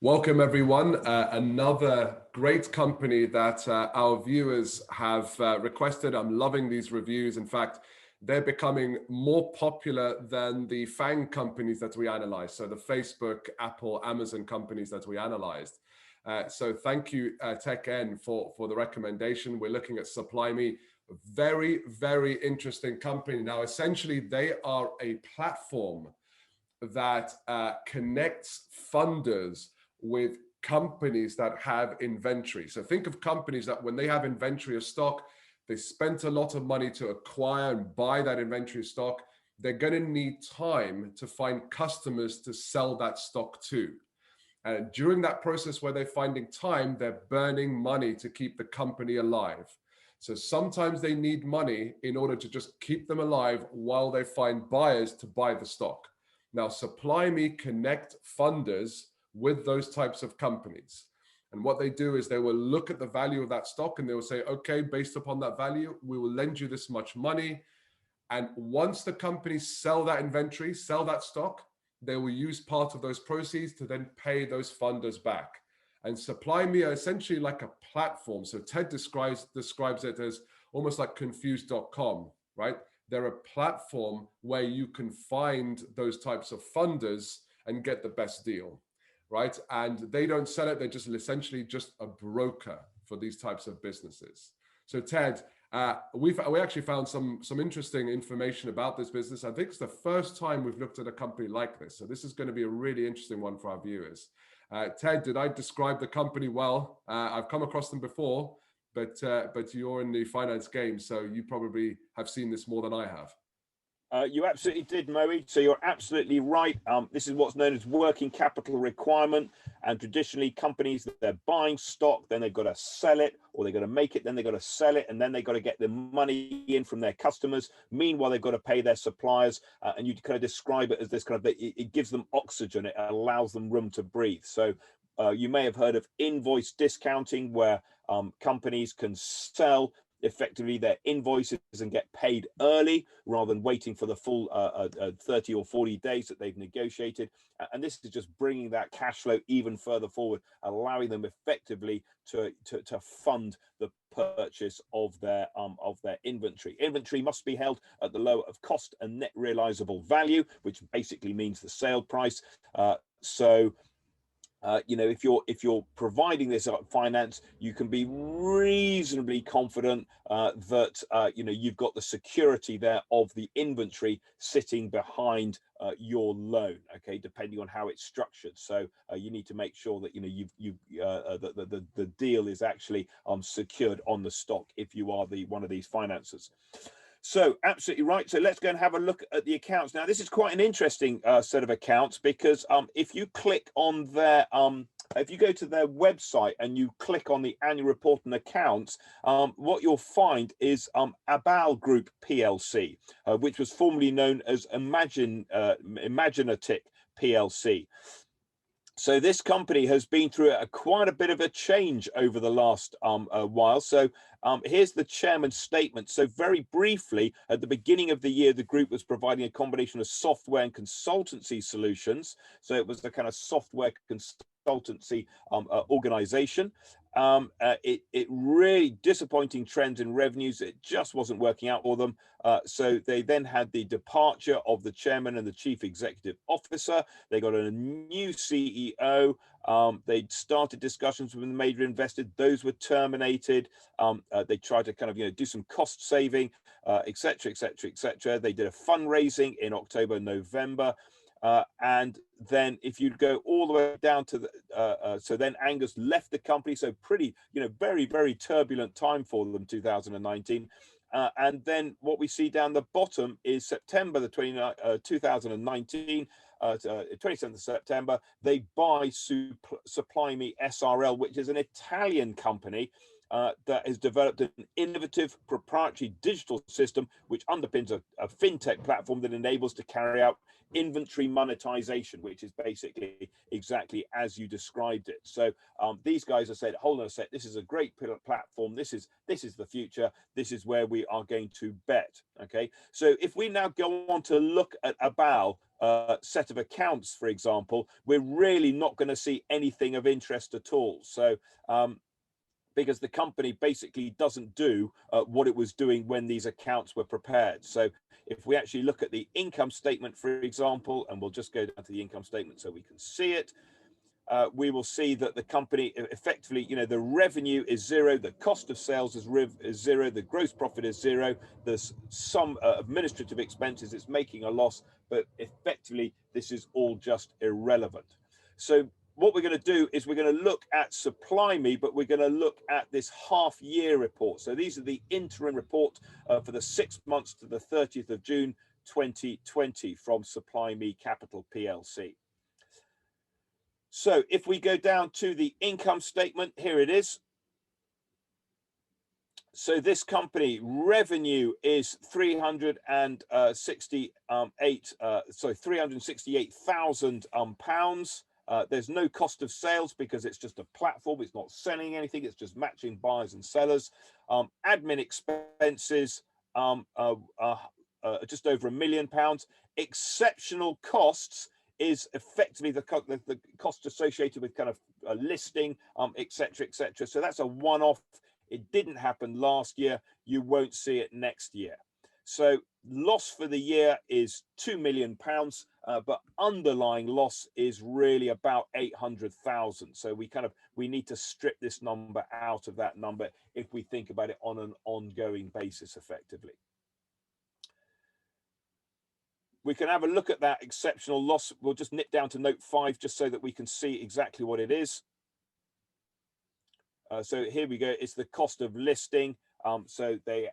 Welcome everyone. Another great company that our viewers have requested. I'm loving these reviews. In fact, they're becoming more popular than the FANG companies that we analyzed. So the Facebook, Apple, Amazon companies that we analyzed. So thank you, TechN, for the recommendation. We're looking at SYME, very, very interesting company. Now, essentially, they are a platform that connects funders with companies that have inventory. So think of companies that when they have inventory of stock, they spent a lot of money to acquire and buy that inventory of stock. They're going to need time to find customers to sell that stock to. And during that process where they're finding time, they're burning money to keep the company alive. So sometimes they need money in order to just keep them alive while they find buyers to buy the stock. Now, SYME connect funders with those types of companies. And what they do is they will look at the value of that stock and they will say, okay, based upon that value, we will lend you this much money. And once the companies sell that inventory, sell that stock, they will use part of those proceeds to then pay those funders back. And SYME are essentially like a platform. So Ted describes it as almost like confused.com, right? They're a platform where you can find those types of funders and get the best deal, right? And they don't sell it. They're just essentially just a broker for these types of businesses. So Ted, we actually found some interesting information about this business. I think it's the first time we've looked at a company like this. So this is going to be a really interesting one for our viewers. Ted, did I describe the company well? I've come across them before, but you're in the finance game, so you probably have seen this more than I have. You absolutely did, Moeed. So you're absolutely right. This is what's known as working capital requirement. And traditionally, companies that they're buying stock, then they've got to sell it, or they've got to make it, then they've got to sell it, and then they've got to get the money in from their customers. Meanwhile, they've got to pay their suppliers. And you kind of describe it as this kind of, it gives them oxygen. It allows them room to breathe. So you may have heard of invoice discounting, where companies can sell effectively their invoices and get paid early rather than waiting for the full 30 or 40 days that they've negotiated. And this is just bringing that cash flow even further forward, allowing them effectively to fund the purchase of their inventory. Inventory must be held at the lower of cost and net realizable value, which basically means the sale price. You know, if you're providing this finance, you can be reasonably confident that you know, you've got the security there of the inventory sitting behind your loan. Okay, depending on how it's structured. So you need to make sure that, you know, the deal is actually secured on the stock if you are one of these financiers. So absolutely right. So let's go and have a look at the accounts. Now, this is quite an interesting set of accounts, because if you click on their, if you go to their website and you click on the annual report and accounts, what you'll find is Abal Group PLC, which was formerly known as Imaginatic PLC. So this company has been through quite a bit of a change over the last while. So here's the chairman's statement. So very briefly, at the beginning of the year, the group was providing a combination of software and consultancy solutions. So it was the kind of software consultancy organization. It really disappointing trends in revenues. It just wasn't working out for them. So they then had the departure of the chairman and the chief executive officer. They got a new CEO. They'd started discussions with the major investors. Those were terminated. They tried to kind of, you know, do some cost saving, etc., etc., etc. They did a fundraising in October, November. And then if you go all the way down to the, so then Angus left the company. So pretty, you know, very, very turbulent time for them, 2019. And then what we see down the bottom is September the 2019, 27th of September, they buy SYME SRL, which is an Italian company that has developed an innovative proprietary digital system which underpins a fintech platform that enables to carry out inventory monetization, which is basically exactly as you described it. So these guys have said, hold on a sec, this is a great platform. This is the future. This is where we are going to bet. Okay, so if we now go on to look at Abal, set of accounts, for example, we're really not going to see anything of interest at all. So because the company basically doesn't do what it was doing when these accounts were prepared. So if we actually look at the income statement, for example, and we'll just go down to the income statement so we can see it, we will see that the company effectively, the revenue is zero, the cost of sales is zero, the gross profit is zero, there's some administrative expenses, it's making a loss, but effectively this is all just irrelevant. So what we're going to do is we're going to look at SYME, but we're going to look at this half-year report. So these are the interim report for the 6 months to the 30th of June 2020 from SYME Capital PLC. So if we go down to the income statement, here it is. So this company revenue is 368,000 pounds. There's no cost of sales because it's just a platform. It's not selling anything. It's just matching buyers and sellers. Admin expenses, just over £1 million. Exceptional costs is effectively the cost associated with kind of listing, etc., etc. So that's a one-off. It didn't happen last year. You won't see it next year. So loss for the year is £2 million, but underlying loss is really about 800,000. So we need to strip this number out of that number if we think about it on an ongoing basis effectively. We can have a look at that exceptional loss. We'll just nip down to note 5 just so that we can see exactly what it is. So here we go. It's the cost of listing. So they've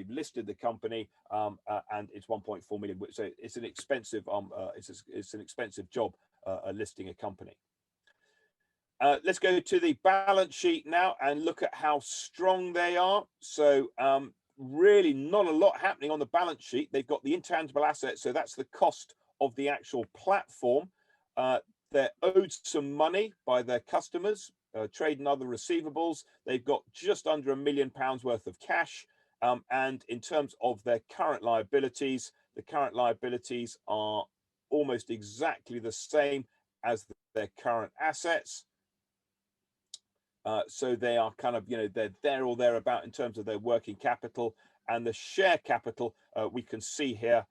listed the company, and it's 1.4 million. So it's an expensive it's an expensive job listing a company. Let's go to the balance sheet now and look at how strong they are. So really not a lot happening on the balance sheet. They've got the intangible assets, so that's the cost of the actual platform. They're owed some money by their customers, trade and other receivables. They've got just under £1 million worth of cash. And in terms of their current liabilities, the current liabilities are almost exactly the same as their current assets. So they are kind of, they're there or thereabout in terms of their working capital, and the share capital we can see here.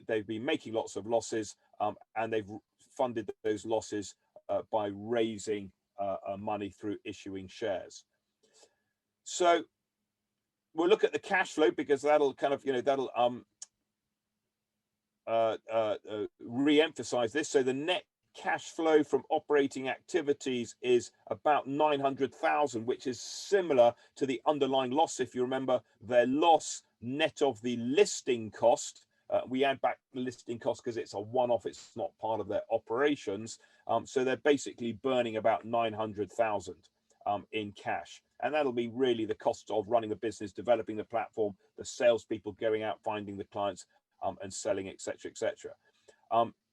They've been making lots of losses, and they've funded those losses by raising money through issuing shares. So we'll look at the cash flow because that'll kind of, that'll re-emphasize this. So the net cash flow from operating activities is about 900,000, which is similar to the underlying loss. If you remember, their loss net of the listing cost, we add back the listing cost because it's a one-off, it's not part of their operations. So they're basically burning about 900,000 in cash. And that'll be really the cost of running the business, developing the platform, the salespeople going out, finding the clients and selling, etc., etc.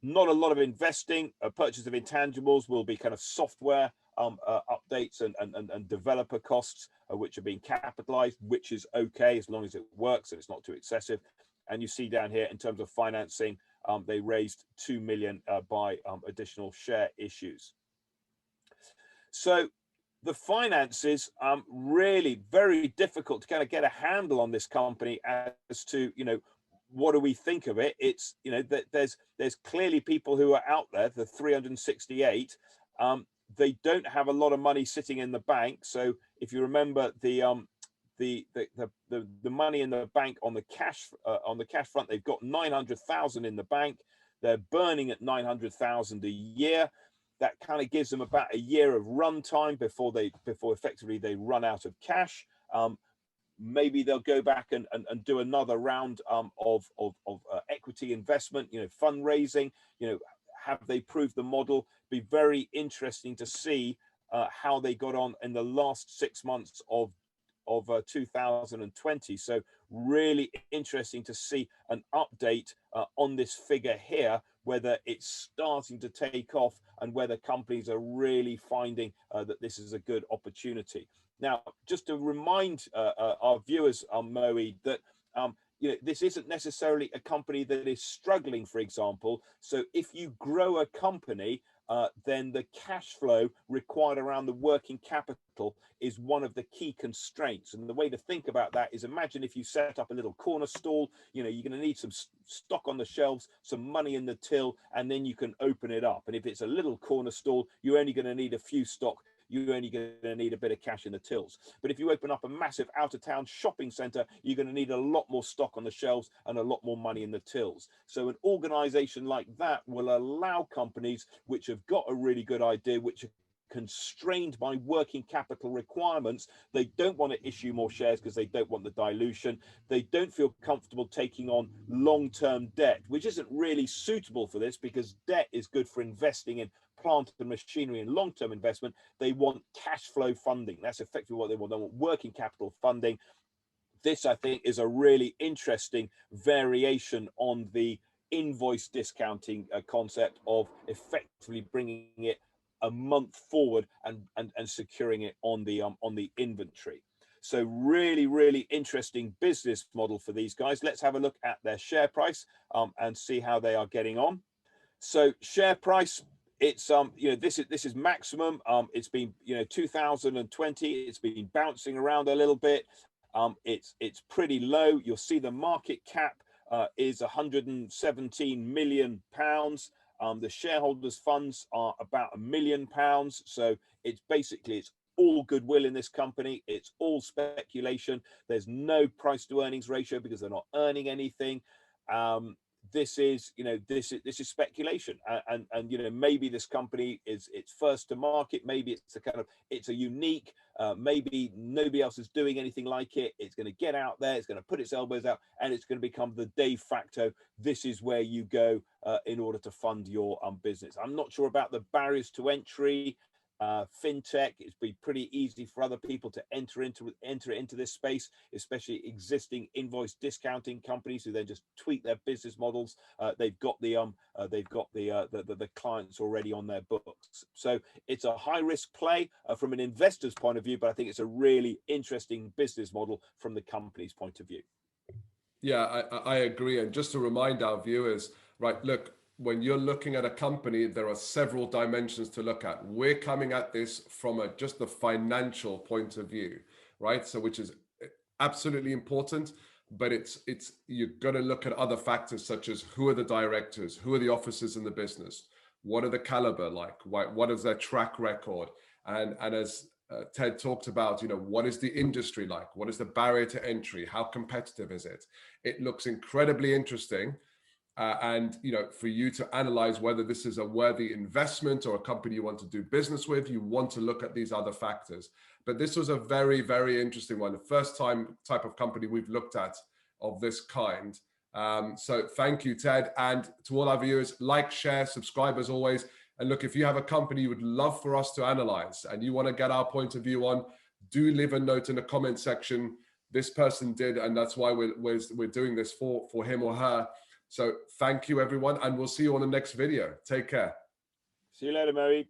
Not a lot of investing. Purchase of intangibles will be kind of software updates and developer costs, which are being capitalized, which is okay as long as it works and it's not too excessive. And you see down here in terms of financing, they raised 2 million by additional share issues. So the finances, really very difficult to kind of get a handle on this company as to, what do we think of it? It's, that there's clearly people who are out there, the 368, they don't have a lot of money sitting in the bank. So if you remember the money in the bank on the cash front, they've got 900,000 in the bank. They're burning at 900,000 a year. That kind of gives them about a year of run time before effectively they run out of cash. Maybe they'll go back and do another round of equity investment, fundraising. Have they proved the model? Be very interesting to see how they got on in the last 6 months of 2020. So really interesting to see an update on this figure here, whether it's starting to take off and whether companies are really finding that this is a good opportunity. Now, just to remind our viewers, Moeed, that this isn't necessarily a company that is struggling, for example. So if you grow a company, then the cash flow required around the working capital is one of the key constraints. And the way to think about that is, imagine if you set up a little corner stall, you're going to need some stock on the shelves, some money in the till, and then you can open it up. And if it's a little corner stall, you're only going to need a few stock. You're only going to need a bit of cash in the tills. But if you open up a massive out-of-town shopping center, you're going to need a lot more stock on the shelves and a lot more money in the tills. So an organization like that will allow companies which have got a really good idea, which are constrained by working capital requirements. They don't want to issue more shares because they don't want the dilution. They don't feel comfortable taking on long-term debt, which isn't really suitable for this, because debt is good for investing in plant and machinery and long-term investment. They want cash flow funding. That's effectively what they want. They want working capital funding. This, I think, is a really interesting variation on the invoice discounting concept of effectively bringing it a month forward and securing it on the inventory. So really interesting business model for these guys. Let's have a look at their share price and see how they are getting on. So share price, it's this is maximum. It's been 2020, it's been bouncing around a little bit. It's pretty low. You'll see the market cap is 117 million pounds. The shareholders funds are about £1 million. So it's all goodwill in this company. It's all speculation. There's no price to earnings ratio because they're not earning anything. This is speculation, and maybe this company it's first to market. Maybe it's a unique. Maybe nobody else is doing anything like it. It's going to get out there. It's going to put its elbows out, and it's going to become the de facto. This is where you go in order to fund your business. I'm not sure about the barriers to entry. Fintech, it's been pretty easy for other people to enter into this space, especially existing invoice discounting companies who then just tweak their business models. They've got the clients already on their books. So it's a high risk play from an investor's point of view, but I think it's a really interesting business model from the company's point of view. Yeah, I agree. And just to remind our viewers, right, look, when you're looking at a company, there are several dimensions to look at. We're coming at this from just the financial point of view, right? So which is absolutely important, but you're going to look at other factors such as who are the directors, who are the officers in the business, what are the caliber like, what is their track record, and as Ted talked about, what is the industry like, what is the barrier to entry, how competitive is it? It looks incredibly interesting. And for you to analyze whether this is a worthy investment or a company you want to do business with, you want to look at these other factors. But this was a very, very interesting one. The first type of company we've looked at of this kind. So thank you, Ted. And to all our viewers, like, share, subscribe as always. And look, if you have a company you would love for us to analyze and you want to get our point of view on, do leave a note in the comment section. This person did, and that's why we're doing this for him or her. So thank you, everyone, and we'll see you on the next video. Take care. See you later, Moeed.